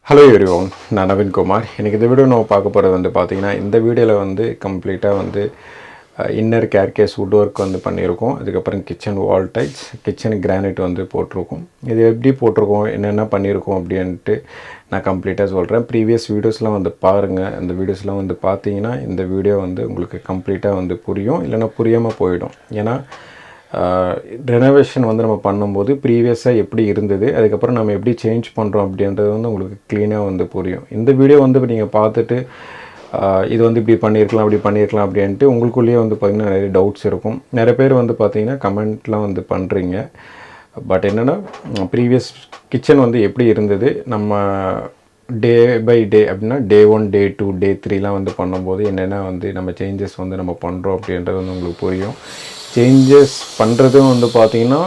Hello everyone, நான் நவீன் குமார். இன்னைக்கு இந்த வீடியோ நம்ம பார்க்க போறது வந்து பாத்தீங்கன்னா இந்த வீடியோல வந்து கம்ப்ளீட்டா வந்து இன்னர் கேர்கேஸ் வுட் வர்க் வந்து பண்ணியிருக்கோம். அதுக்கு அப்புறம் கிச்சன் வால் டைல்ஸ், கிச்சன் கிரானைட் வந்து போட்டுருக்கோம். இது எப்படி போட்டுருக்கோம், என்னென்ன பண்ணியிருக்கோம் அப்படின்ட்டு நான் கம்ப்ளீட்டாக சொல்கிறேன். ப்ரீவியஸ் வீடியோஸ்லாம் வந்து பாருங்கள். அந்த வீடியோஸ்லாம் வந்து பார்த்தீங்கன்னா இந்த வீடியோ வந்து உங்களுக்கு கம்ப்ளீட்டாக வந்து புரியும், இல்லைன்னா புரியாமல் போயிடும். ஏன்னா ரெனோவேஷன் வந்து நம்ம பண்ணும்போது ப்ரீவியஸாக எப்படி இருந்தது, அதுக்கப்புறம் நம்ம எப்படி சேஞ்ச் பண்ணுறோம் அப்படின்றது வந்து உங்களுக்கு க்ளீனாக வந்து புரியும். இந்த வீடியோ வந்து இப்போ நீங்கள் பார்த்துட்டு இது வந்து இப்படி பண்ணியிருக்கலாம் அப்படி பண்ணியிருக்கலாம் அப்படின்ட்டு உங்களுக்குள்ளேயே வந்து பார்த்திங்கன்னா நிறைய டவுட்ஸ் இருக்கும். நிறைய பேர் வந்து பார்த்திங்கன்னா கமெண்ட்லாம் வந்து பண்ணுறீங்க. பட் என்னென்னா ப்ரீவியஸ் கிச்சன் வந்து எப்படி இருந்தது, நம்ம டே பை டே அப்படின்னா Day 1 Day 2 Day 3லாம் வந்து பண்ணும்போது என்னென்ன வந்து நம்ம சேஞ்சஸ் வந்து நம்ம பண்ணுறோம் அப்படின்றது வந்து உங்களுக்கு புரியும். சேஞ்சஸ் பண்ணுறதும் வந்து பார்த்திங்கன்னா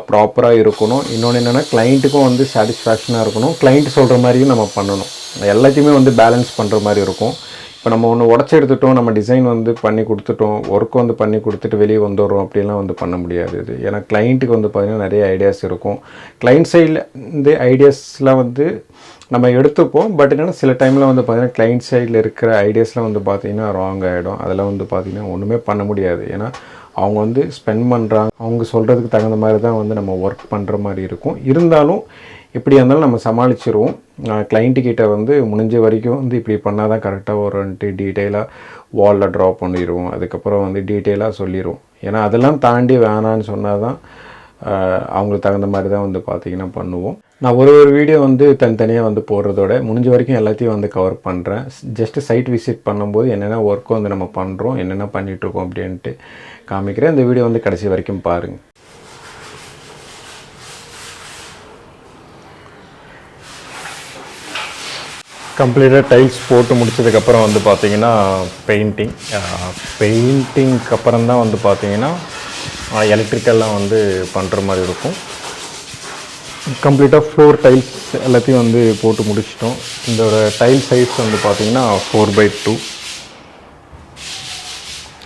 ப்ராப்பராக இருக்கணும். இன்னொன்று என்னென்னா கிளைண்ட்டுக்கும் வந்து சாட்டிஸ்ஃபேக்ஷனாக இருக்கணும். கிளைண்ட் சொல்கிற மாதிரியும் நம்ம பண்ணணும். எல்லாத்தையுமே வந்து பேலன்ஸ் பண்ணுற மாதிரி இருக்கும். இப்போ நம்ம ஒன்று உடச்சி எடுத்துட்டோம், நம்ம டிசைன் வந்து பண்ணி கொடுத்துட்டோம், ஒர்க் வந்து பண்ணி கொடுத்துட்டு வெளியே வந்துடுறோம் அப்படிலாம் வந்து பண்ண முடியாது. இது ஏன்னா கிளைண்ட்டுக்கு வந்து பார்த்திங்கன்னா நிறைய ஐடியாஸ் இருக்கும். கிளைண்ட் சைடில் இந்த ஐடியாஸ்லாம் வந்து நம்ம எடுத்துப்போம். பட் என்னென்னா சில டைமில் வந்து பார்த்திங்கன்னா கிளைண்ட் சைடில் இருக்கிற ஐடியாஸ்லாம் வந்து பார்த்திங்கன்னா ராங் ஆகிடும். அதெல்லாம் வந்து பார்த்திங்கன்னா ஒன்றுமே பண்ண முடியாது. ஏன்னா அவங்க வந்து ஸ்பெண்ட் பண்ணுறாங்க, அவங்க சொல்கிறதுக்கு தகுந்த மாதிரி தான் வந்து நம்ம ஒர்க் பண்ணுற மாதிரி இருக்கும். இருந்தாலும் எப்படியா இருந்தாலும் நம்ம சமாளிச்சிருவோம். கிளைண்ட்டுக்கிட்ட வந்து முடிஞ்ச வரைக்கும் வந்து இப்படி பண்ணால் தான் கரெக்டாக வரும்ன்ட்டு டீட்டெயிலாக வாலில் ட்ரா பண்ணிடுவோம். அதுக்கப்புறம் வந்து டீட்டெயிலாக சொல்லிடுவோம். ஏன்னா அதெல்லாம் தாண்டி வேணான்னு சொன்னால் தான் அவங்களுக்கு தகுந்த மாதிரி தான் வந்து பார்த்திங்கன்னா பண்ணுவோம். நான் ஒரு வீடியோ வந்து தனித்தனியாக வந்து போடுறதோட முடிஞ்ச வரைக்கும் எல்லாத்தையும் வந்து கவர் பண்ணுறேன். ஜஸ்ட்டு சைட் விசிட் பண்ணும்போது என்னென்ன ஒர்க் வந்து நம்ம பண்ணுறோம், என்னென்ன பண்ணிகிட்ருக்கோம் அப்படின்ட்டு காமிக்கிறேன். இந்த வீடியோ வந்து கடைசி வரைக்கும் பாருங்கள். கம்ப்ளீட்டாக டைல்ஸ் போட்டு முடிச்சதுக்கப்புறம் வந்து பார்த்திங்கன்னா பெயிண்டிங்க்கு அப்புறம் தான் வந்து பார்த்திங்கன்னா எலக்ட்ரிக்கல்லாம் வந்து பண்ணுற மாதிரி இருக்கும். கம்ப்ளீட்டாக ஃப்ளோர் டைல்ஸ் எல்லாத்தையும் வந்து போட்டு முடிச்சிட்டோம். இதோட டைல் சைஸ் வந்து பார்த்திங்கன்னா 4/2.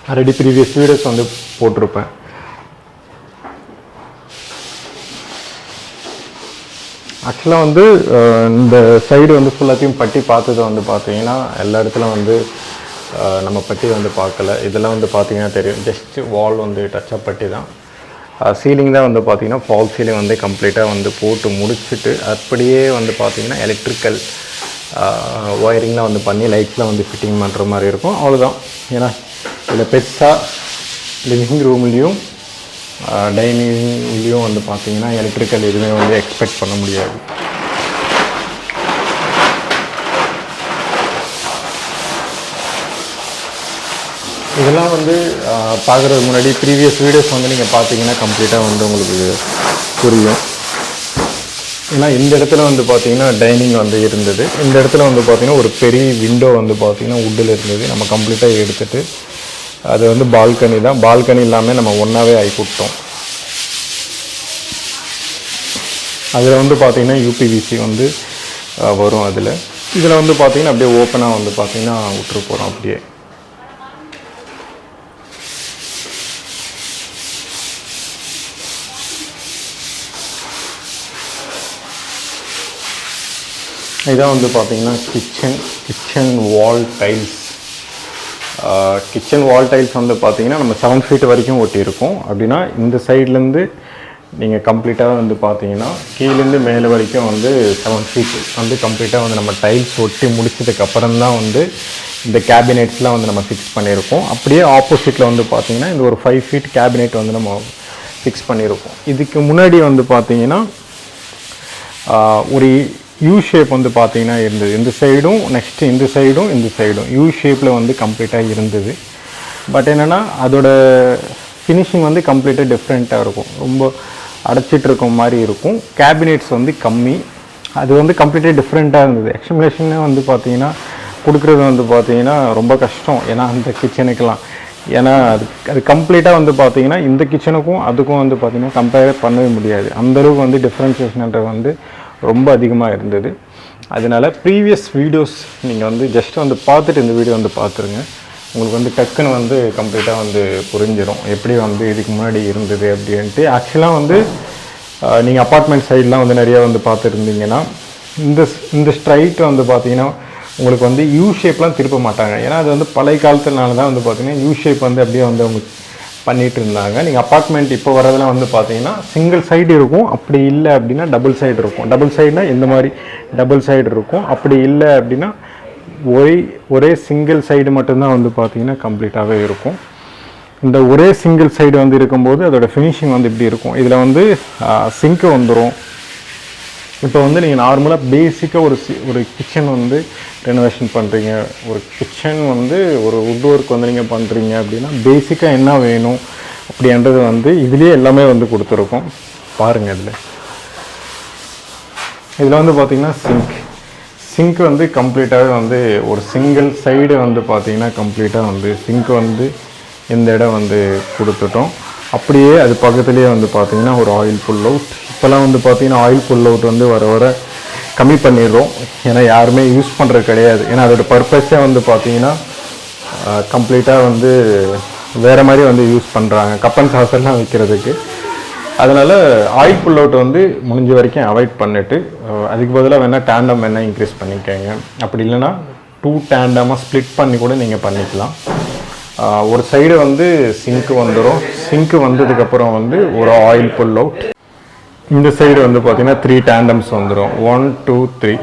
ஆல்ரெடி ப்ரீவியஸ் வீடியோஸ் வந்து போட்டிருப்பேன். ஆக்சுவலாக வந்து இந்த சைடு வந்து ஃபுல்லாத்தையும் பட்டி பார்த்தது வந்து பார்த்திங்கன்னா எல்லா இடத்துலையும் வந்து நம்ம பட்டி வந்து பார்க்கல. இதெல்லாம் வந்து பார்த்திங்கன்னா தெரியும், ஜஸ்ட்டு வால் வந்து டச்சப் பட்டி தான். சீலிங் தான் வந்து பார்த்திங்கன்னா ஃபால் சீலிங் வந்து கம்ப்ளீட்டாக வந்து போட்டு முடிச்சுட்டு அப்படியே வந்து பார்த்திங்கன்னா எலக்ட்ரிக்கல் ஒயரிங்லாம் வந்து பண்ணி லைட்ஸ்லாம் வந்து ஃபிட்டிங் பண்ணுற மாதிரி இருக்கும். அவ்வளோதான். ஏன்னா இதில் பெருசாக லிவிங் ரூம்லேயும் டைனிங்லேயும் வந்து பார்த்திங்கன்னா எலக்ட்ரிக்கல் எதுவுமே வந்து எக்ஸ்பெக்ட் பண்ண முடியாது. இதெல்லாம் வந்து பார்க்குறதுக்கு முன்னாடி ப்ரீவியஸ் வீடியோஸ் வந்து நீங்கள் பார்த்தீங்கன்னா கம்ப்ளீட்டாக வந்து உங்களுக்கு புரியும். ஏன்னா இந்த இடத்துல வந்து பார்த்திங்கன்னா டைனிங் வந்து இருந்தது. இந்த இடத்துல வந்து பார்த்திங்கன்னா ஒரு பெரிய விண்டோ வந்து பார்த்திங்கன்னா வுட்டில் இருந்தது. நம்ம கம்ப்ளீட்டாக எடுத்துகிட்டு அது வந்து பால்கனி தான். பால்கனி இல்லாமல் நம்ம ஒன்றாவே ஆகிவிட்டோம். அதில் வந்து பார்த்திங்கன்னா யூபிவிசி வந்து வரும். இதில் வந்து பார்த்திங்கன்னா அப்படியே ஓப்பனாக வந்து பார்த்திங்கன்னா விட்டுரு போகிறோம். அப்படியே இதான் வந்து பார்த்திங்கன்னா கிச்சன் வால் டைல்ஸ். கிச்சன் வால் டைல்ஸ் வந்து பார்த்திங்கன்னா நம்ம 7 feet வரைக்கும் ஒட்டியிருக்கோம். அப்படின்னா இந்த சைட்லேருந்து நீங்கள் கம்ப்ளீட்டாக வந்து பார்த்திங்கன்னா கீழேருந்து மேலே வரைக்கும் வந்து 7 feet வந்து கம்ப்ளீட்டாக வந்து நம்ம டைல்ஸ் ஒட்டி முடிச்சதுக்கப்புறம் தான் வந்து இந்த கேபினெட்ஸ்லாம் வந்து நம்ம ஃபிக்ஸ் பண்ணியிருக்கோம். அப்படியே ஆப்போசிட்டில் வந்து பார்த்திங்கன்னா இந்த ஒரு 5 feet கேபினெட் வந்து நம்ம ஃபிக்ஸ் பண்ணியிருக்கோம். இதுக்கு முன்னாடி வந்து பார்த்திங்கன்னா ஒரு யூ ஷேப் வந்து பார்த்திங்கன்னா இருந்தது. இந்த சைடும் நெக்ஸ்ட்டு இந்த சைடும் யூ ஷேப்பில் வந்து கம்ப்ளீட்டாக இருந்தது. பட் என்னென்னா அதோட ஃபினிஷிங் வந்து கம்ப்ளீட்டாக டிஃப்ரெண்ட்டாக இருக்கும். ரொம்ப அடைச்சிட்டு இருக்க மாதிரி இருக்கும். கேபினெட்ஸ் வந்து கம்மி. அது வந்து கம்ப்ளீட்டாக டிஃப்ரெண்ட்டாக இருந்தது. எக்ஸ்பிளேஷனே வந்து பார்த்திங்கன்னா கொடுக்குறது வந்து பார்த்திங்கன்னா ரொம்ப கஷ்டம். ஏன்னா அந்த கிச்சனுக்கெல்லாம் ஏன்னா அது கம்ப்ளீட்டாக வந்து பார்த்திங்கன்னா இந்த கிச்சனுக்கும் அதுக்கும் வந்து பார்த்திங்கன்னா கம்பேர் பண்ணவே முடியாது. அந்தளவுக்கு வந்து டிஃப்ரென்ஷியேஷன்ன்றது வந்து ரொம்ப அதிகமாக இருந்தது. அதனால் ப்ரீவியஸ் வீடியோஸ் நீங்கள் வந்து ஜஸ்ட் வந்து பார்த்துட்டு இந்த வீடியோ வந்து பார்த்துருங்க. உங்களுக்கு வந்து டக்குன்னு வந்து கம்ப்ளீட்டாக வந்து புரிஞ்சிடும் எப்படி வந்து இதுக்கு முன்னாடி இருந்தது அப்படின்ட்டு. ஆக்சுவலாக வந்து நீங்கள் அப்பார்ட்மெண்ட் சைட்லாம் வந்து நிறையா வந்து பார்த்துருந்தீங்கன்னா இந்த ஸ்ட்ரைட் வந்து பார்த்தீங்கன்னா உங்களுக்கு வந்து யூ ஷேப்லாம் திருப்ப மாட்டாங்க. ஏன்னா அது வந்து பழைய காலத்துனால தான் வந்து பார்த்தீங்கன்னா யூ ஷேப் வந்து அப்படியே வந்து அவங்க பண்ணிகிட்டு இருந்தாங்க. நீங்கள் அப்பார்ட்மெண்ட் இப்போ வரதெல்லாம் வந்து பார்த்தீங்கன்னா சிங்கிள் சைடு இருக்கும். அப்படி இல்லை அப்படின்னா டபுள் சைடு இருக்கும். டபுள் சைடுனா இந்த மாதிரி டபுள் சைடு இருக்கும். அப்படி இல்லை அப்படின்னா ஒரே சிங்கிள் சைடு மட்டும்தான் வந்து பார்த்தீங்கன்னா கம்ப்ளீட்டாகவே இருக்கும். இந்த ஒரே சிங்கிள் சைடு வந்து இருக்கும்போது அதோட ஃபினிஷிங் வந்து இப்படி இருக்கும். இதில் வந்து சிங்க்கு வந்துடும். இப்போ வந்து நீங்கள் நார்மலாக பேசிக்காக ஒரு கிச்சன் வந்து ரெனோவேஷன் பண்ணுறீங்க, ஒரு கிச்சன் வந்து ஒரு வுட் ஒர்க் வந்து நீங்கள் பண்ணுறீங்க அப்படின்னா பேசிக்காக என்ன வேணும் அப்படின்றது வந்து இதுலேயே எல்லாமே வந்து கொடுத்துருக்கோம். பாருங்கள், இதில் வந்து பார்த்திங்கன்னா சிங்க் வந்து கம்ப்ளீட்டாகவே வந்து ஒரு சிங்கிள் சைடு வந்து பார்த்திங்கன்னா கம்ப்ளீட்டாக வந்து சிங்க் வந்து இந்த இடம் வந்து கொடுத்துட்டோம். அப்படியே அது பக்கத்துலேயே வந்து பார்த்திங்கன்னா ஒரு ஆயில் புல் அவுட். இப்போல்லாம் வந்து பார்த்திங்கன்னா ஆயில் புல் அவுட் வந்து வர கம்மி பண்ணிடுறோம். ஏன்னா யாருமே யூஸ் பண்ணுறது கிடையாது. ஏன்னா அதோட பர்பஸே வந்து பார்த்திங்கன்னா கம்ப்ளீட்டாக வந்து வேறு மாதிரி வந்து யூஸ் பண்ணுறாங்க, கப்பன் சாசர்லாம் வைக்கிறதுக்கு. அதனால் ஆயில் புல் அவுட் வந்து முடிஞ்ச வரைக்கும் அவாய்ட் பண்ணிவிட்டு அதுக்கு பதிலாக வேணால் டேண்டம் வேணால் இன்க்ரீஸ் பண்ணிக்கோங்க. அப்படி இல்லைன்னா 2 டேண்டமாக ஸ்ப்ளிட் பண்ணி கூட நீங்கள் பண்ணிக்கலாம். ஒரு சைடு வந்து சிங்க்கு வந்துடும். சிங்க்கு வந்ததுக்கப்புறம் வந்து ஒரு ஆயில் புல் அவுட். இந்த சைடு வந்து பார்த்திங்கன்னா 3 டேண்டம்ஸ் வந்துடும். 1 2 3.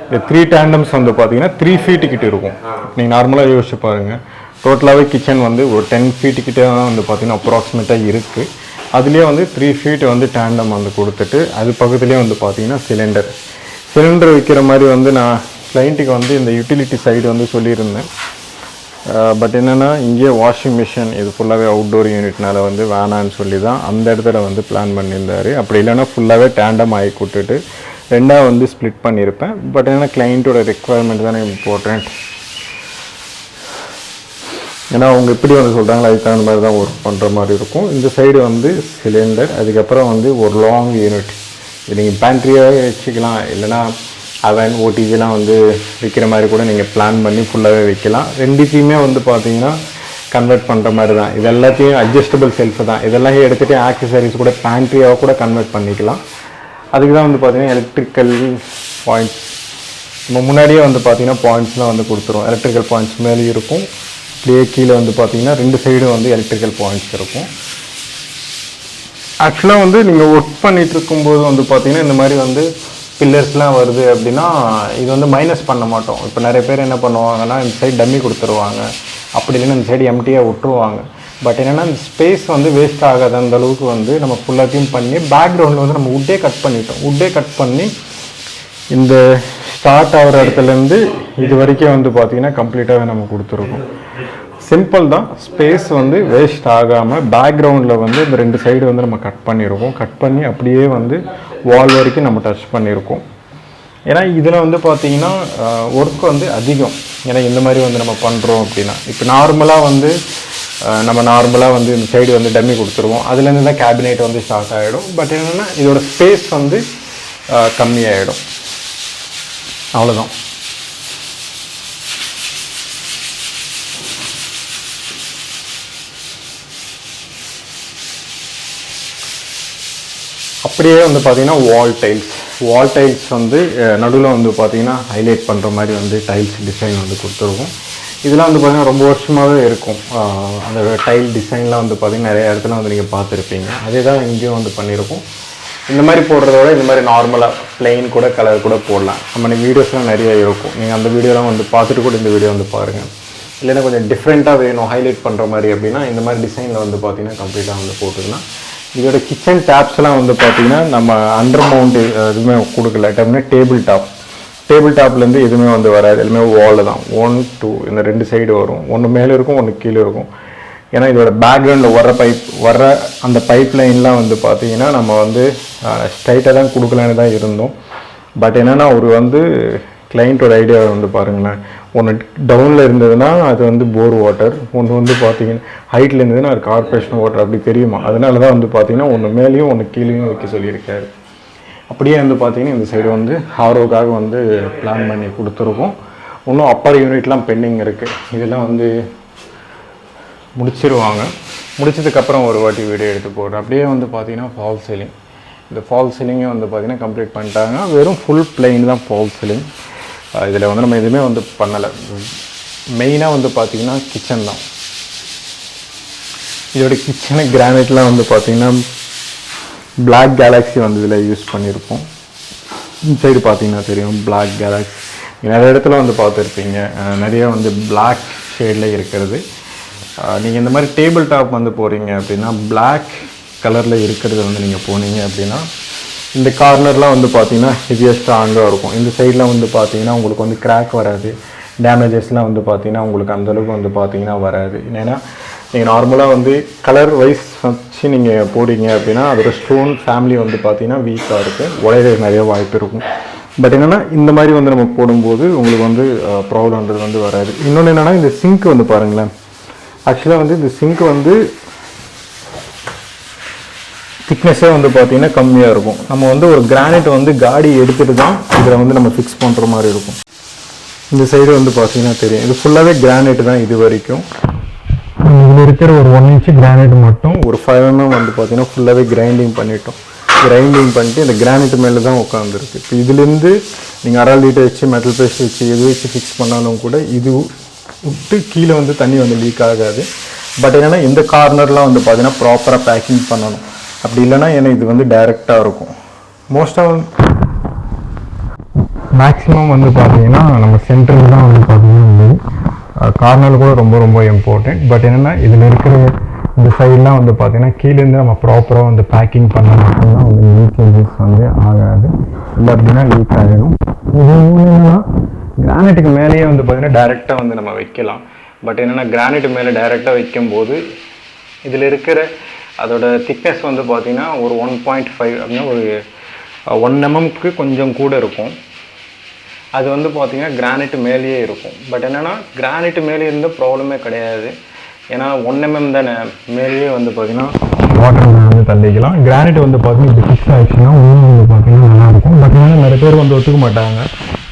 இந்த 3 டேண்டம்ஸ் வந்து பார்த்திங்கன்னா 3 ஃபீட்டுக்கிட்ட இருக்கும். நீங்கள் நார்மலாக யோசிச்சு பாருங்கள். டோட்டலாகவே கிச்சன் வந்து ஒரு 10 ஃபீட்டுக்கிட்டே தான் வந்து பார்த்திங்கன்னா அப்ராக்சிமேட்டாக இருக்குது. அதுலேயே வந்து 3 ஃபீட் வந்து டேண்டம் வந்து கொடுத்துட்டு அது பக்கத்துலேயே வந்து பார்த்திங்கன்னா சிலிண்டர் வைக்கிற மாதிரி வந்து நான் கிளைண்ட்டுக்கு வந்து இந்த யூட்டிலிட்டி சைடு வந்து சொல்லியிருந்தேன். பட் என்னென்னா இங்கே வாஷிங் மிஷின் இது ஃபுல்லாகவே அவுட்டோர் யூனிட்னால வந்து வேணான்னு சொல்லி தான் அந்த இடத்துல வந்து பிளான் பண்ணியிருந்தார். அப்படி இல்லைன்னா ஃபுல்லாகவே டேண்டம் ஆகி கொடுத்துட்டு 2ஆக வந்து ஸ்ப்ளிட் பண்ணியிருப்பேன். பட் என்னென்னா கிளைண்ட்டோட ரெக்குவயர்மெண்ட் தானே இம்பார்ட்டண்ட். ஏன்னா அவங்க எப்படி வந்து சொல்கிறாங்களோ அதுக்கு தகுந்த மாதிரி தான் ஒர்க் பண்ணுற மாதிரி இருக்கும். இந்த சைடு வந்து சிலிண்டர், அதுக்கப்புறம் வந்து ஒரு லாங் யூனிட். இது நீங்கள் பேண்ட்ரியாகவே வச்சுக்கலாம், இல்லைனா அவன் ஓடிஜிலாம் வந்து விற்கிற மாதிரி கூட நீங்கள் பிளான் பண்ணி ஃபுல்லாகவே வைக்கலாம். ரெண்டுத்தையுமே வந்து பார்த்தீங்கன்னா கன்வெர்ட் பண்ணுற மாதிரி தான். இது எல்லாத்தையும் அட்ஜஸ்டபிள் செல்ஃபு தான். இதெல்லாம் எடுத்துகிட்டு ஆக்சசரிஸ் கூட பேண்ட்ரியாக கூட கன்வெர்ட் பண்ணிக்கலாம். அதுக்கு தான் வந்து பார்த்திங்கன்னா எலக்ட்ரிக்கல் பாயிண்ட்ஸ் நம்ம முன்னாடியே வந்து பார்த்திங்கன்னா பாயிண்ட்ஸ்லாம் வந்து கொடுத்துரும். எலக்ட்ரிக்கல் பாயிண்ட்ஸ் மேலேயும் இருக்கும், அப்படியே கீழே வந்து பார்த்திங்கன்னா 2 சைடும் வந்து எலக்ட்ரிக்கல் பாயிண்ட்ஸ் இருக்கும். ஆக்சுவலாக வந்து நீங்கள் ஒர்க் பண்ணிகிட்டு இருக்கும்போது வந்து பார்த்திங்கன்னா இந்த மாதிரி வந்து பில்லர்ஸ்லாம் வருது அப்படின்னா இது வந்து மைனஸ் பண்ண மாட்டோம். இப்போ நிறைய பேர் என்ன பண்ணுவாங்கன்னா இந்த சைடு டம்மி கொடுத்துருவாங்க, அப்படி இல்லைன்னா இந்த சைடு எம்டியாக விட்டுருவாங்க. பட் என்னென்னா இந்த ஸ்பேஸ் வந்து வேஸ்ட் ஆகாத அந்த அளவுக்கு வந்து நம்ம ஃபுல்லாத்தையும் பண்ணி பேக்ரவுண்டில் வந்து நம்ம வுட்டே கட் பண்ணிட்டோம். வுட்டே கட் பண்ணி இந்த ஸ்டார்ட் ஆகிற இடத்துலேருந்து இது வரைக்கும் வந்து பார்த்திங்கன்னா கம்ப்ளீட்டாகவே நம்ம கொடுத்துருக்கோம். சிம்பிள் தான், ஸ்பேஸ் வந்து வேஸ்ட் ஆகாமல் பேக்ரவுண்டில் வந்து இந்த 2 சைடு வந்து நம்ம கட் பண்ணியிருக்கோம். கட் பண்ணி அப்படியே வந்து வால் வரைக்கும் நம்ம டச் பண்ணியிருக்கோம். ஏன்னா இதில் வந்து பார்த்திங்கன்னா ஒர்க் வந்து அதிகம். ஏன்னா இந்த மாதிரி வந்து நம்ம பண்ணுறோம் அப்படின்னா இப்போ நார்மலாக வந்து இந்த சைடு வந்து டம்மி கொடுத்துருவோம். அதுலேருந்து தான் கேபினெட் வந்து ஸ்டார்ட் ஆகிடும். பட் என்னென்னா இதோட ஸ்பேஸ் வந்து கம்மியாகிடும். அவ்வளோதான். அப்படியே வந்து பார்த்திங்கன்னா வால் டைல்ஸ் வந்து நடுவில் வந்து பார்த்திங்கன்னா ஹைலைட் பண்ணுற மாதிரி வந்து டைல்ஸ் டிசைன் வந்து கொடுத்துருக்கோம். இதெல்லாம் வந்து பார்த்திங்கன்னா ரொம்ப வருஷமாகவே இருக்கும். அந்த டைல் டிசைன்லாம் வந்து பார்த்திங்கன்னா நிறைய இடத்துல வந்து நீங்கள் பார்த்துருப்பீங்க. அதே தான் இங்கேயும் வந்து பண்ணியிருக்கோம். இந்த மாதிரி போடுறத விட இந்த மாதிரி நார்மலாக பிளெயின் கூட கலர் கூட போடலாம். நம்ம வீடியோஸ்லாம் நிறைய இருக்கும். நீங்கள் அந்த வீடியோலாம் வந்து பார்த்துட்டு கூட இந்த வீடியோ வந்து பாருங்கள். இல்லைன்னா கொஞ்சம் டிஃப்ரெண்ட்டாக வேணும் ஹைலைட் பண்ணுற மாதிரி அப்படின்னா இந்த மாதிரி டிசைனில் வந்து பார்த்திங்கன்னா கம்ப்ளீட்டாக வந்து போட்டுக்கலாம். இதோட கிச்சன் டேப்ஸ்லாம் வந்து பார்த்திங்கன்னா நம்ம அண்டர் மவுண்ட் எதுவுமே கொடுக்கல. டேப்னா டேபிள் டாப்லேருந்து எதுவுமே வந்து வராது. எல்லாமே வாலில் தான். 1 2 இந்த 2 சைடு வரும். ஒன்று மேலே இருக்கும், ஒன்று கீழே இருக்கும். ஏன்னா இதோட பேக்ரவுண்டில் வர்ற அந்த பைப் லைன்லாம் வந்து பார்த்திங்கன்னா நம்ம வந்து ஸ்ட்ரைட்டாக தான் கொடுக்கலான்னு தான் இருந்தோம். பட் என்னென்னா ஒரு வந்து கிளைண்ட்டோட ஐடியா வந்து பாருங்களேன், ஒன்று டவுனில் இருந்ததுன்னா அது வந்து போர் வாட்டர், ஒன்று வந்து பார்த்திங்கன்னா ஹைட்டில் இருந்ததுன்னா அது கார்பரேஷன் வாட்டர், அப்படி தெரியுமா. அதனால தான் வந்து பார்த்திங்கன்னா ஒன்று மேலேயும் ஒன்று கீழேயும் வைக்க சொல்லியிருக்காரு. அப்படியே வந்து பார்த்திங்கன்னா இந்த சைடு வந்து ஆர்ஓக்காக வந்து பிளான் பண்ணி கொடுத்துருக்கோம். இன்னும் அப்பர் யூனிட்லாம் பெண்டிங் இருக்குது. இதெல்லாம் வந்து முடிச்சிருவாங்க. முடிச்சதுக்கப்புறம் ஒரு வாட்டி வீடியோ எடுத்து போடுறேன். அப்படியே வந்து பார்த்திங்கன்னா ஃபால் சீலிங் இந்த ஃபால் சீலிங்கே வந்து பார்த்திங்கன்னா கம்ப்ளீட் பண்ணிட்டாங்க. வெறும் ஃபுல் பிளெயின் தான் ஃபால் சீலிங். இதில் வந்து நம்ம எதுவுமே வந்து பண்ணலை. மெயினாக வந்து பார்த்திங்கன்னா கிச்சன் தான். இதோட கிச்சனு கிரானைட்லாம் வந்து பார்த்திங்கன்னா பிளாக் கேலக்ஸி வந்து இதில் யூஸ் பண்ணியிருப்போம். இந்த சைடு பார்த்திங்கன்னா தெரியும் பிளாக் கேலக்ஸி. நிறைய இடத்துல வந்து பார்த்துருப்பீங்க, நிறைய வந்து பிளாக் ஷேடில் இருக்கிறது. நீங்கள் இந்த மாதிரி டேபிள் டாப் வந்து போகிறீங்க அப்படின்னா பிளாக் கலரில் இருக்கிறது வந்து நீங்கள் போனீங்க அப்படின்னா இந்த கார்னர்லாம் வந்து பார்த்திங்கன்னா ஹெவியாக ஸ்ட்ராங்காக இருக்கும். இந்த சைடில் வந்து பார்த்திங்கன்னா உங்களுக்கு வந்து கிராக் வராது, டேமேஜஸ்லாம் வந்து பார்த்திங்கன்னா உங்களுக்கு அந்தளவுக்கு வந்து பார்த்திங்கன்னா வராது. ஏன்னா நீங்கள் நார்மலாக வந்து கலர் வைஸ் வச்சு நீங்கள் போடுறீங்க அப்படின்னா அதோட ஸ்டோன் ஃபேமிலி வந்து பார்த்திங்கன்னா வீக்காக இருக்குது, உடையிற நிறைய வாய்ப்பு இருக்கும். பட் என்னென்னா இந்த மாதிரி வந்து நம்ம போடும்போது உங்களுக்கு வந்து ப்ராப்ளம்ன்றது வந்து வராது. இன்னொன்று என்னென்னா இந்த சிங்க் வந்து பாருங்களேன். ஆக்சுவலாக வந்து இந்த சிங்க் வந்து திக்னஸே வந்து பார்த்திங்கன்னா கம்மியாக இருக்கும். நம்ம வந்து ஒரு கிரானைட் வந்து காடி எடுத்துகிட்டு தான் இதில் வந்து நம்ம ஃபிக்ஸ் பண்ணுற மாதிரி இருக்கும். இந்த சைடு வந்து பார்த்திங்கன்னா தெரியும், இது ஃபுல்லாகவே கிரானைட் தான். இது வரைக்கும் இதில் இருக்கிற ஒரு 1 inch கிரானைட் மட்டும் ஒரு 5 mm வந்து பார்த்திங்கன்னா ஃபுல்லாகவே கிரைண்டிங் பண்ணிட்டு இந்த கிரானைட் மேலே தான் உட்காந்துருக்கு. இப்போ இதுலேருந்து நீங்கள் அரல்டீட்டை வச்சு மெட்டல் பேஸ்ட் வச்சு எது வச்சு ஃபிக்ஸ் பண்ணாலும் கூட இது விட்டு கீழே வந்து தண்ணி வந்து லீக் ஆகாது. பட் என்னென்னா இந்த கார்னர்லாம் வந்து பார்த்திங்கன்னா ப்ராப்பராக பேக்கிங் பண்ணணும். அப்படி இல்லைன்னா ஏன்னா இது வந்து டைரெக்டாக இருக்கும். மோஸ்ட்டாக மேக்ஸிமம் வந்து பார்த்திங்கன்னா நம்ம சென்டருக்கு தான் வந்து பார்த்திங்கன்னா கார்னரில் கூட ரொம்ப ரொம்ப இம்பார்ட்டண்ட். பட் என்னென்னா இதில் இருக்கிற இந்த சைட்லாம் வந்து பார்த்திங்கன்னா கீழேருந்து நம்ம ப்ராப்பராக வந்து பேக்கிங் பண்ண மட்டும்தான் வந்து லீக்கேஜஸ் வந்து ஆகாது. இல்லை அப்படின்னா லீக் ஆகிடும். இது என்னென்னா கிரானைட்டுக்கு மேலேயே வந்து பார்த்திங்கன்னா டைரெக்டாக வந்து நம்ம வைக்கலாம். பட் என்னென்னா கிரானைட்டு மேலே டைரெக்டாக வைக்கும்போது இதில் இருக்கிற அதோட திக்னஸ் வந்து பார்த்திங்கன்னா ஒரு 1.5 அப்படின்னா ஒரு 1 mmக்கு கொஞ்சம் கூட இருக்கும். அது வந்து பார்த்திங்கன்னா கிரானைட்டு மேலேயே இருக்கும். பட் என்னென்னா கிரானைட்டு மேலே இருந்த ப்ராப்ளமே கிடையாது. ஏன்னா 1 mm தானே, மேலேயே வந்து பார்த்திங்கன்னா வாட்டர் வந்து தள்ளிக்கலாம். கிரானைட் வந்து பார்த்திங்கன்னா இப்படி ஃபிக்ஸ் ஆகிடுச்சுன்னா இன்னும் வந்து பார்த்திங்கன்னா நல்லாயிருக்கும். பட் என்னென்னா நிறைய பேர் வந்து ஒத்துக்க மாட்டாங்க,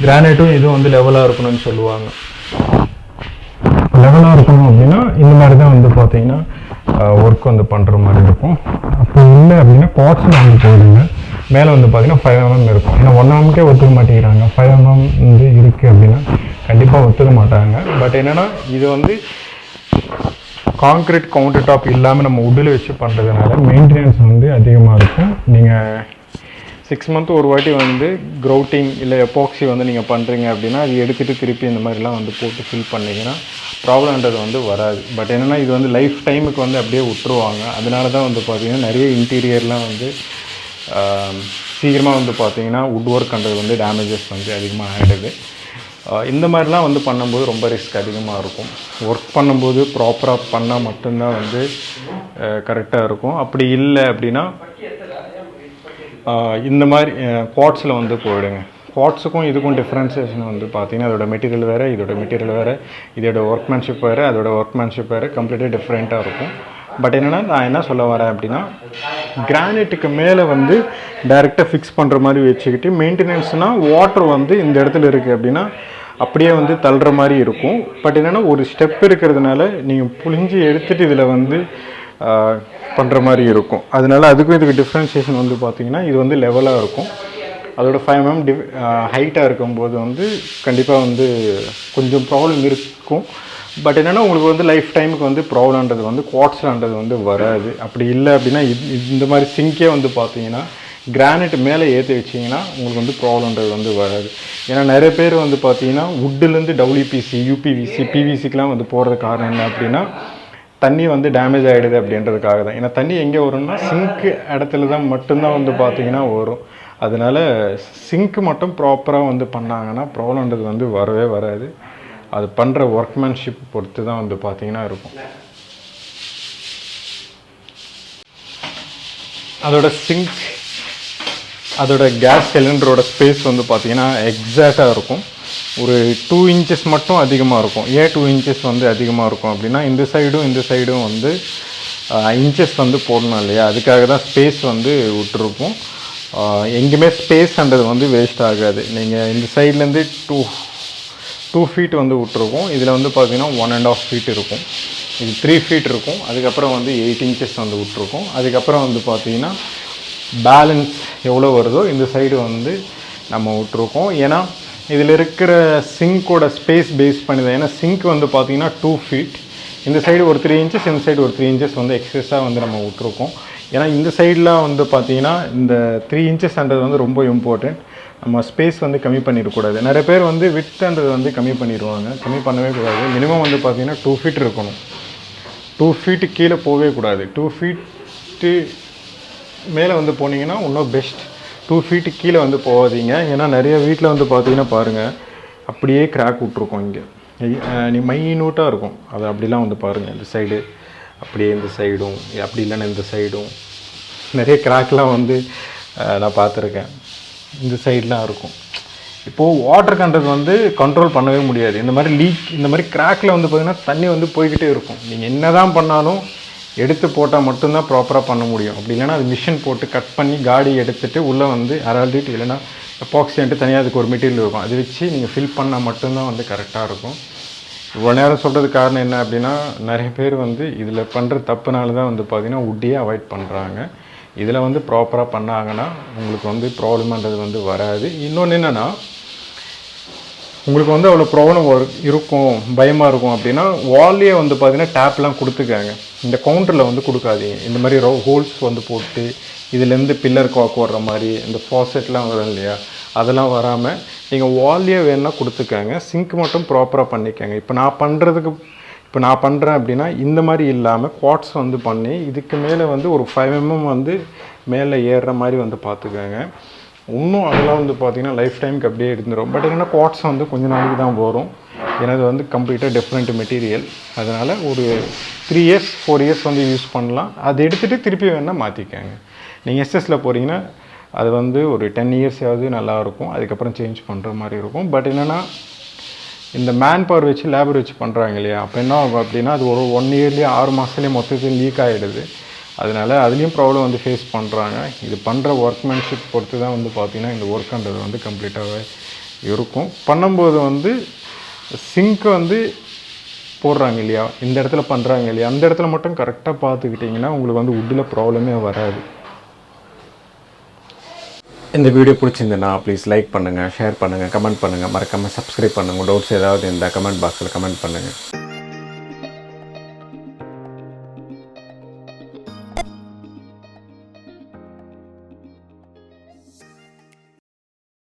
கிரானைட்டும் இதுவும் வந்து லெவலாக இருக்கணும்னு சொல்லுவாங்க. லெவலாக இருக்கணும் அப்படின்னா இந்த மாதிரி தான் வந்து பார்த்திங்கன்னா ஒர்க் வந்து பண்ணுற மாதிரி இருக்கும். அப்போ இல்லை அப்படின்னா குவார்ட்ஸில் வந்து போயிடுங்க. மேலே வந்து பார்த்திங்கன்னா 5 mm இருக்கும். ஏன்னா 1 mmக்கே ஒத்துக்க மாட்டேங்கிறாங்க. 5 mm வந்து இருக்குது அப்படின்னா கண்டிப்பாக ஒத்துக்க மாட்டாங்க. பட் என்னென்னா இது வந்து கான்க்ரீட் கவுண்டர் டாப் இல்லாமல் நம்ம உட்டில் வச்சு பண்ணுறதுனால மெயின்டெனன்ஸ் வந்து அதிகமாக இருக்கும். நீங்கள் 6 month ஒரு வாட்டி வந்து க்ரௌட்டிங் இல்லை எபாக்சி வந்து நீங்கள் பண்ணுறீங்க அப்படின்னா அது எடுத்துகிட்டு திருப்பி இந்த மாதிரிலாம் வந்து போட்டு ஃபில் பண்ணிங்கன்னா ப்ராப்ளம்ன்றது வந்து வராது. பட் என்னென்னா இது வந்து லைஃப் டைமுக்கு வந்து அப்படியே விட்டுருவாங்க. அதனால தான் வந்து பார்த்திங்கன்னா நிறைய இன்டீரியர்லாம் வந்து சீக்கிரமாக வந்து பார்த்திங்கன்னா வுட் ஒர்க்ன்றது வந்து டேமேஜஸ் வந்து அதிகமாக ஆகிடுது. இந்த மாதிரிலாம் வந்து பண்ணும்போது ரொம்ப ரிஸ்க் அதிகமாக இருக்கும். ஒர்க் பண்ணும்போது ப்ராப்பராக பண்ணால் மட்டும்தான் வந்து கரெக்டாக இருக்கும். அப்படி இல்லை அப்படின்னா இந்த மாதிரி குவார்ட்ஸில் வந்து போயிடுங்க. குவார்ட்ஸுக்கும் இதுக்கும் டிஃப்ரென்சியேஷன் வந்து பார்த்திங்கன்னா அதோட மெட்டீரியல் வேறு, இதோட மெட்டீரியல் வேறு, இதோட ஒர்க்மேன்ஷிப் வேறு, அதோட ஒர்க்மேன்ஷிப் வேறு, கம்ப்ளீட்டாக டிஃப்ரெண்ட்டாக இருக்கும். பட் என்னென்னா நான் என்ன சொல்ல வரேன் அப்படின்னா கிரானைட்டுக்கு மேலே வந்து டைரெக்டாக ஃபிக்ஸ் பண்ணுற மாதிரி வச்சுக்கிட்டு மெயின்டெனன்ஸ்னால் வாட்டர் வந்து இந்த இடத்துல இருக்குது அப்படின்னா அப்படியே வந்து தள்ளுற மாதிரி இருக்கும். பட் என்னென்னா ஒரு ஸ்டெப் இருக்கிறதுனால நீங்கள் புழிஞ்சு எடுத்துகிட்டு இதில் வந்து பண்ணுற மாதிரி இருக்கும். அதனால அதுக்கும் இதுக்கு டிஃப்ரென்சியேஷன் வந்து பார்த்திங்கன்னா இது வந்து லெவலாக இருக்கும். அதோட 5 mm ஹைட்டாக இருக்கும்போது வந்து கண்டிப்பாக வந்து கொஞ்சம் ப்ராப்ளம் இருக்கும். பட் என்னென்னா உங்களுக்கு வந்து லைஃப் டைமுக்கு வந்து ப்ராப்ளம்ன்றது வந்து குவார்ட்ஸ்லான்றது வந்து வராது. அப்படி இல்லை அப்படின்னா இந்த மாதிரி சிங்கே வந்து பார்த்தீங்கன்னா கிரானைட் மேலே ஏற்றி வச்சிங்கன்னா உங்களுக்கு வந்து ப்ராப்ளம்ன்றது வந்து வராது. ஏன்னா நிறைய பேர் வந்து பார்த்தீங்கன்னா வுட்டிலேருந்து டபிள்யூபிசி, யூபிவிசி, பிவிசிக்கெலாம் வந்து போகிறது காரணம் என்ன அப்படின்னா தண்ணி வந்து டேமேஜ் ஆகிடுது அப்படின்றதுக்காக தான். ஏன்னா தண்ணி எங்கே வரும்னா சிங்க்கு இடத்துல தான் மட்டும்தான் வந்து பார்த்திங்கன்னா வரும். அதனால் சிங்க்கு மட்டும் ப்ராப்பராக வந்து பண்ணாங்கன்னா ப்ராப்ளம்ன்றது வந்து வரவே வராது. அது பண்ணுற ஒர்க்மேன்ஷிப் பொறுத்து தான் வந்து பார்த்திங்கன்னா இருக்கும். அதோட சிங்க், அதோட கேஸ் சிலிண்டரோட ஸ்பேஸ் வந்து பார்த்திங்கன்னா எக்ஸாக்டாக இருக்கும். ஒரு 2 inches மட்டும் அதிகமாக இருக்கும். ஏன் 2 inches வந்து அதிகமாக இருக்கும் அப்படின்னா இந்த சைடும் வந்து இன்ச்சஸ் வந்து போடணும் இல்லையா, அதுக்காக தான் ஸ்பேஸ் வந்து விட்டுருக்கும். எங்கேயுமே ஸ்பேஸ்ன்றது வந்து வேஸ்ட் ஆகாது. நீங்கள் இந்த சைட்லேருந்து 2 feet வந்து விட்டுருக்கும். இதில் வந்து பார்த்திங்கன்னா 1.5 feet இருக்கும். இது 3 feet இருக்கும். அதுக்கப்புறம் வந்து 8 inches வந்து விட்டுருக்கும். அதுக்கப்புறம் வந்து பார்த்திங்கன்னா பேலன்ஸ் எவ்வளோ வருதோ இந்த சைடு வந்து நம்ம விட்டுருக்கோம். ஏன்னா இதில் இருக்கிற சிங்க்கோட ஸ்பேஸ் பேஸ் பண்ணி தான். ஏன்னா சிங்க் வந்து பார்த்திங்கன்னா 2 feet, இந்த சைடு ஒரு 3 inches, இந்த சைடு ஒரு 3 inches வந்து எக்ஸஸாக வந்து நம்ம விட்டுருக்கோம். ஏன்னா இந்த சைடெலாம் வந்து பார்த்திங்கன்னா இந்த 3 inchesன்றது வந்து ரொம்ப இம்பார்ட்டண்ட். நம்ம ஸ்பேஸ் வந்து கம்மி பண்ணிடக்கூடாது. நிறைய பேர் வந்து விட்ன்றது வந்து கம்மி பண்ணிடுவாங்க. கம்மி பண்ணவே கூடாது. மினிமம் வந்து பார்த்திங்கன்னா 2 feet இருக்கணும். 2 feet கீழே போகவே கூடாது. 2 feet மேலே வந்து போனீங்கன்னா இன்னும் பெஸ்ட். 2 feet கீழே வந்து போகாதீங்க. ஏன்னா நிறைய வீட்டில் வந்து பார்த்தீங்கன்னா பாருங்கள், அப்படியே கிராக் விட்ருக்கோம். இங்கே நீ மைனூட்டாக இருக்கும். அது அப்படிலாம் வந்து பாருங்கள், இந்த சைடு அப்படியே, இந்த சைடும் அப்படி இல்லைன்னா இந்த சைடும் நிறைய கிராக்லாம் வந்து நான் பார்த்துருக்கேன். இந்த சைடெலாம் இருக்கும். இப்போது வாட்டர் கண்டது வந்து கண்ட்ரோல் பண்ணவே முடியாது. இந்த மாதிரி லீக், இந்த மாதிரி கிராக்கில் வந்து பார்த்திங்கன்னா தண்ணி வந்து போய்கிட்டே இருக்கும். நீங்கள் என்ன தான் பண்ணாலும் எடுத்து போட்டால் மட்டும்தான் ப்ராப்பராக பண்ண முடியும். அப்படி இல்லைனா அது மிஷின் போட்டு கட் பண்ணி காடி எடுத்துகிட்டு உள்ளே வந்து அரல்டிட் இல்லைனா எபாக்சின்ட்டு தனியாக அதுக்கு ஒரு மெட்டீரியல் இருக்கும், அது வச்சு நீங்கள் ஃபில் பண்ணால் மட்டும்தான் வந்து கரெக்டாக இருக்கும். இவ்வளோ நேரம் சொல்கிறதுக்கு காரணம் என்ன அப்படின்னா, நிறைய பேர் வந்து இதில் பண்ணுற தப்புனால தான் வந்து பார்த்திங்கன்னா உட்டியே அவாய்ட் பண்ணுறாங்க. இதில் வந்து ப்ராப்பராக பண்ணாங்கன்னா உங்களுக்கு வந்து ப்ராப்ளம்ன்றது வந்து வராது. இன்னொன்று என்னென்னா, உங்களுக்கு வந்து அவ்வளோ ப்ராப்ளம் இருக்கும், பயமாக இருக்கும் அப்படின்னா வால்லே வந்து பார்த்திங்கன்னா டேப்லாம் கொடுத்துக்காங்க. இந்த கவுண்டரில் வந்து கொடுக்காதீங்க. இந்த மாதிரி ஹோல்ஸ் வந்து போட்டு இதுலேருந்து பில்லர் காக் வர்ற மாதிரி இந்த ஃபாசெட்லாம் வரும் இல்லையா, அதெல்லாம் வராமல் நீங்கள் வால்லே வேணுன்னா கொடுத்துக்காங்க. சிங்க் மட்டும் ப்ராப்பராக பண்ணிக்கோங்க. இப்போ நான் பண்ணுறேன் அப்படின்னா இந்த மாதிரி இல்லாமல் குவாட்ஸ் வந்து பண்ணி இதுக்கு மேலே வந்து ஒரு 5 mm வந்து மேலே ஏறுற மாதிரி வந்து பார்த்துக்கோங்க. இன்னும் அதெல்லாம் வந்து பார்த்திங்கன்னா லைஃப் டைமுக்கு அப்படியே இருந்துடும். பட் என்னென்னா குவாட்ஸ் வந்து கொஞ்சம் நாளைக்கு தான் வரும். ஏன்னா அது வந்து கம்ப்ளீட்டாக டிஃப்ரெண்ட் மெட்டீரியல். அதனால் ஒரு 3 years 4 years வந்து யூஸ் பண்ணலாம். அதை எடுத்துகிட்டு திருப்பி வேணால் மாற்றிக்கோங்க. நீங்கள் எஸ்எஸில் போகிறீங்கன்னா அது வந்து ஒரு 10 years நல்லாயிருக்கும். அதுக்கப்புறம் சேஞ்ச் பண்ணுற மாதிரி இருக்கும். பட் என்னென்னா இந்த மேன் பவர் வச்சு லேபர் வச்சு பண்ணுறாங்க இல்லையா, அப்போ என்ன ஆகும் அப்படின்னா அது ஒரு 1 yearலேயே 6 மாதத்துலேயே மொத்தத்தில் லீக் ஆகிடுது. அதனால் அதுலேயும் ப்ராப்ளம் வந்து ஃபேஸ் பண்ணுறாங்க. இது பண்ணுற ஒர்க்மேன்ஷிப் பொறுத்து தான் வந்து பார்த்திங்கன்னா இந்த ஒர்க்குன்றது வந்து கம்ப்ளீட்டாகவே இருக்கும். பண்ணும்போது வந்து சிங்க் வந்து போடுறாங்க இல்லையா, இந்த இடத்துல பண்ணுறாங்க இல்லையா, அந்த இடத்துல மட்டும் கரெக்டாக பார்த்துக்கிட்டிங்கன்னா உங்களுக்கு வந்து வுட்டில் ப்ராப்ளமே வராது. இந்த வீடியோ பிடிச்சிருந்தேன்னா ப்ளீஸ் லைக் பண்ணுங்கள், ஷேர் பண்ணுங்கள், கமெண்ட் பண்ணுங்கள், மறக்காமல் சப்ஸ்கிரைப் பண்ணுங்கள். டவுட்ஸ் ஏதாவது இந்த கமெண்ட் பாக்ஸில் கமெண்ட் பண்ணுங்கள்.